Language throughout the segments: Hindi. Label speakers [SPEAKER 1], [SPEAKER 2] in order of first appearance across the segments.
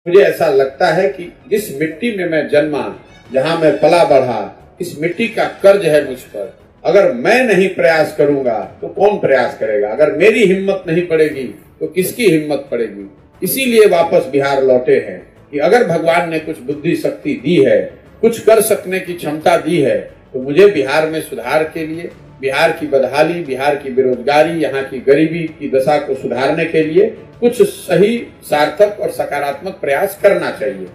[SPEAKER 1] मुझे ऐसा लगता है कि जिस मिट्टी में मैं जन्मा, जहां मैं पला बढ़ा, इस मिट्टी का कर्ज है मुझ पर। अगर मैं नहीं प्रयास करूंगा तो कौन प्रयास करेगा? अगर मेरी हिम्मत नहीं पड़ेगी तो किसकी हिम्मत पड़ेगी? इसीलिए वापस बिहार लौटे हैं कि अगर भगवान ने कुछ बुद्धि शक्ति दी है, कुछ कर सकने की क्षमता दी है, तो मुझे बिहार में सुधार के लिए, बिहार की बदहाली, बिहार की बेरोजगारी, यहाँ की गरीबी की दशा को सुधारने के लिए कुछ सही, सार्थक और सकारात्मक प्रयास करना चाहिए।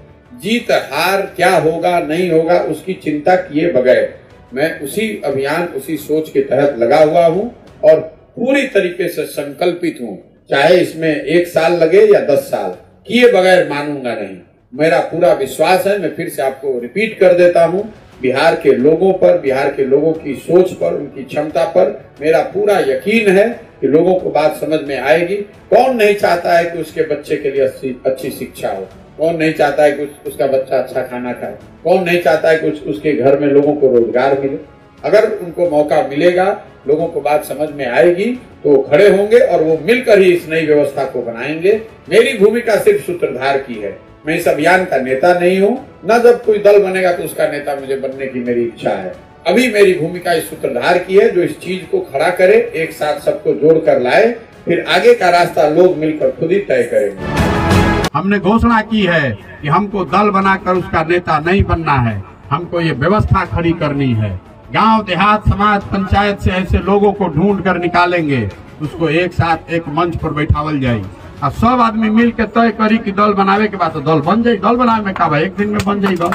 [SPEAKER 1] जीत हार क्या होगा नहीं होगा उसकी चिंता किए बगैर मैं उसी अभियान, उसी सोच के तहत लगा हुआ हूँ और पूरी तरीके से संकल्पित हूँ। चाहे इसमें 1 साल लगे या 10 साल, किए बगैर मानूंगा नहीं। मेरा पूरा विश्वास है, मैं फिर से आपको रिपीट कर देता हूँ, बिहार के लोगों पर, बिहार के लोगों की सोच पर, उनकी क्षमता पर मेरा पूरा यकीन है कि लोगों को बात समझ में आएगी। कौन नहीं चाहता है कि उसके बच्चे के लिए अच्छी शिक्षा हो? कौन नहीं चाहता है कि उसका बच्चा अच्छा खाना खाए? कौन नहीं चाहता है कि उसके घर में लोगों को रोजगार मिले? अगर उनको मौका मिलेगा, लोगों को बात समझ में आएगी तो वो खड़े होंगे और वो मिलकर ही इस नई व्यवस्था को बनाएंगे। मेरी भूमिका सिर्फ सूत्रधार की है, मैं इस अभियान का नेता नहीं हूँ। न जब कोई दल बनेगा तो उसका नेता मुझे बनने की मेरी इच्छा है। अभी मेरी भूमिका इस सूत्रधार की है जो इस चीज को खड़ा करे, एक साथ सबको जोड़ कर लाए, फिर आगे का रास्ता लोग मिलकर खुद ही तय करेंगे।
[SPEAKER 2] हमने घोषणा की है कि हमको दल बनाकर उसका नेता नहीं बनना है, हमको ये व्यवस्था खड़ी करनी है। गांव देहात समाज पंचायत से ऐसे लोगों को ढूंढ कर निकालेंगे, उसको एक साथ एक मंच पर बैठावल जाये और सब आदमी मिल के तय करी कि दल बनावे के बाद तो दल बन जाये। दल बनावे में का भाई 1 दिन में बन जाये दल,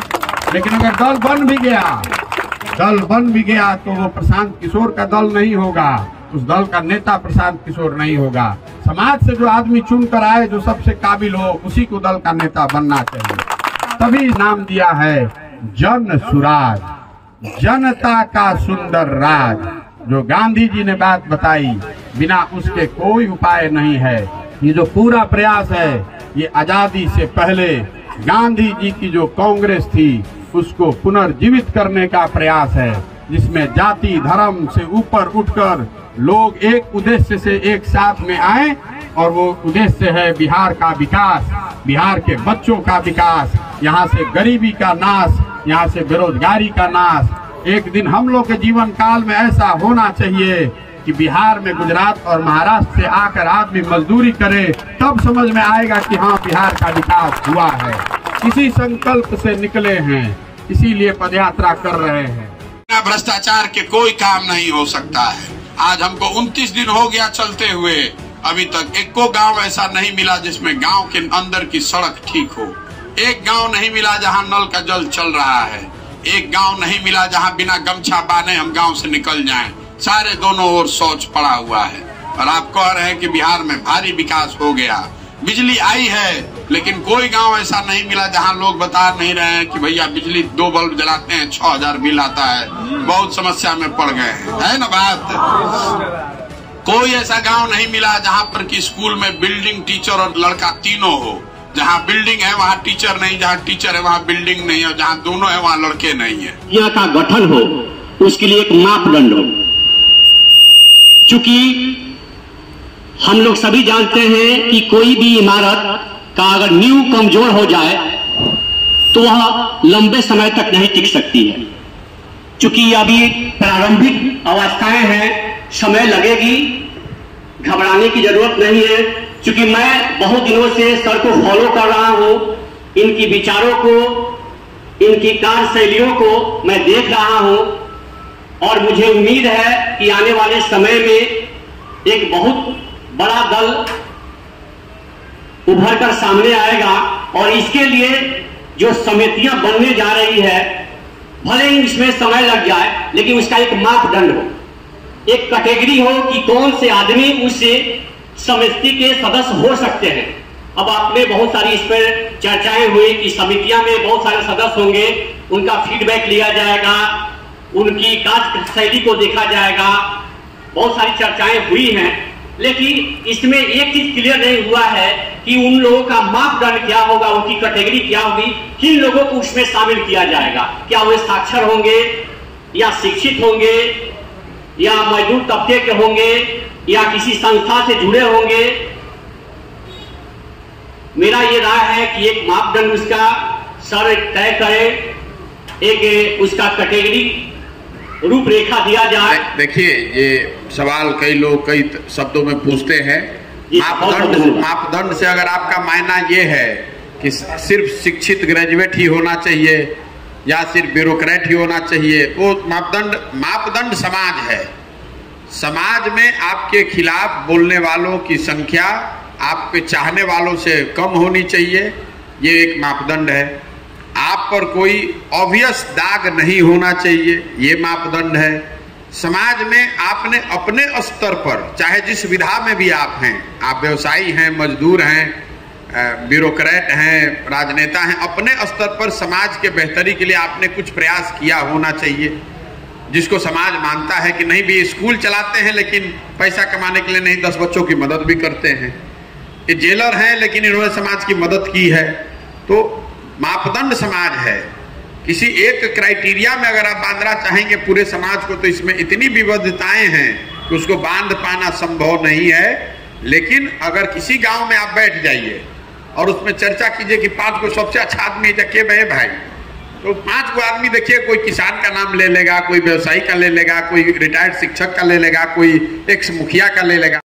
[SPEAKER 2] लेकिन अगर दल बन भी गया तो वो प्रशांत किशोर का दल नहीं होगा, उस दल का नेता प्रशांत किशोर नहीं होगा। समाज से जो आदमी चुन कर आए, जो सबसे काबिल हो, उसी को दल का नेता बनना चाहिए। तभी नाम दिया है जन सुराज, जनता का सुंदर राज। जो गांधी जी ने बात बताई, बिना उसके कोई उपाय नहीं है। ये जो पूरा प्रयास है, ये आजादी से पहले गांधी जी की जो कांग्रेस थी उसको पुनर्जीवित करने का प्रयास है, जिसमें जाति धर्म से ऊपर उठकर लोग एक उद्देश्य से एक साथ में आए और वो उद्देश्य है बिहार का विकास, बिहार के बच्चों का विकास, यहाँ से गरीबी का नाश, यहाँ से बेरोजगारी का नाश। एक दिन हम लोग के जीवन काल में ऐसा होना चाहिए कि बिहार में गुजरात और महाराष्ट्र से आकर आदमी मजदूरी करे, तब समझ में आएगा कि हाँ बिहार का विकास हुआ है। इसी संकल्प से निकले हैं, इसीलिए पदयात्रा कर रहे हैं।
[SPEAKER 3] भ्रष्टाचार के कोई काम नहीं हो सकता है। आज हमको 29 दिन हो गया चलते हुए, अभी तक एको गांव ऐसा नहीं मिला जिसमें गांव के अंदर की सड़क ठीक हो। एक गांव नहीं मिला जहां नल का जल चल रहा है। एक गांव नहीं मिला जहां बिना गमछा बांधे हम गांव से निकल जाएं। सारे दोनों ओर शौच पड़ा हुआ है और आप कह रहे हैं कि बिहार में भारी विकास हो गया। बिजली आई है, लेकिन कोई गांव ऐसा नहीं मिला जहां लोग बता नहीं रहे हैं कि भैया बिजली 2 बल्ब जलाते हैं 6000 बिल आता है, बहुत समस्या में पड़ गए हैं, है ना बात। कोई ऐसा गांव नहीं मिला जहां पर कि स्कूल में बिल्डिंग, टीचर और लड़का तीनों हो। जहां बिल्डिंग है वहां टीचर नहीं, जहां टीचर है वहां बिल्डिंग नहीं है, जहां दोनों है वहां लड़के नहीं है।
[SPEAKER 4] यहाँ का गठन हो, उसके लिए एक मापदंड हो। चूंकि हम लोग सभी जानते हैं कि कोई भी इमारत का अगर नींव कमजोर हो जाए तो वह लंबे समय तक नहीं टिक सकती है। चूंकि अभी प्रारंभिक अवस्थाएं हैं, समय लगेगी, घबराने की जरूरत नहीं है। चूंकि मैं बहुत दिनों से सर को फॉलो कर रहा हूं, इनकी विचारों को, इनकी कार्यशैलियों को मैं देख रहा हूं और मुझे उम्मीद है कि आने वाले समय में एक बहुत बड़ा दल उभर कर सामने आएगा और इसके लिए जो समितियां बनने जा रही है, भले ही इसमें समय लग जाए, लेकिन उसका एक मापदंड हो, एक कैटेगरी हो कि कौन से आदमी उस समिति के सदस्य हो सकते हैं। अब आपने बहुत सारी इस पर चर्चाएं हुई कि समितियां में बहुत सारे सदस्य होंगे, उनका फीडबैक लिया जाएगा, उनकी कार्यशैली को देखा जाएगा, बहुत सारी चर्चाएं हुई हैं। लेकिन इसमें एक चीज क्लियर नहीं हुआ है कि उन लोगों का मापदंड क्या होगा, उनकी कैटेगरी क्या होगी, किन लोगों को उसमें शामिल किया जाएगा। क्या वे साक्षर होंगे या शिक्षित होंगे या मजदूर तबके के होंगे या किसी संस्था से जुड़े होंगे मेरा ये राय है कि एक मापदंड उसका सर तय करे, एक उसका कैटेगरी रूपरेखा दिया जाए।
[SPEAKER 3] देखिए, ये सवाल कई लोग कई शब्दों में पूछते हैं। मापदंड से अगर आपका मायना ये है कि सिर्फ शिक्षित ग्रेजुएट ही होना चाहिए या सिर्फ ब्यूरोक्रेट ही होना चाहिए, वो मापदंड समाज है। समाज में आपके खिलाफ बोलने वालों की संख्या आपके चाहने वालों से कम होनी चाहिए, ये एक मापदंड है। आप पर कोई ऑब्वियस दाग नहीं होना चाहिए, ये मापदंड है। समाज में आपने अपने स्तर पर, चाहे जिस विधा में भी आप हैं, आप व्यवसायी हैं, मजदूर हैं, ब्यूरोक्रेट हैं, राजनेता हैं, अपने स्तर पर समाज के बेहतरी के लिए आपने कुछ प्रयास किया होना चाहिए, जिसको समाज मानता है कि नहीं भी स्कूल चलाते हैं लेकिन पैसा कमाने के लिए नहीं, 10 बच्चों की मदद भी करते हैं। ये जेलर हैं लेकिन इन्होंने समाज की मदद की है। तो मापदंड समाज है। किसी एक क्राइटेरिया में अगर आप बांधना चाहेंगे पूरे समाज को, तो इसमें इतनी विविधताएं हैं कि उसको बांध पाना संभव नहीं है। लेकिन अगर किसी गांव में आप बैठ जाइए और उसमें चर्चा कीजिए कि 5 को सबसे अच्छा आदमी के भाई, तो 5 को आदमी देखिए, कोई किसान का नाम ले लेगा, कोई व्यवसायी का ले लेगा, कोई रिटायर्ड शिक्षक का ले लेगा, कोई एक्स मुखिया का ले लेगा।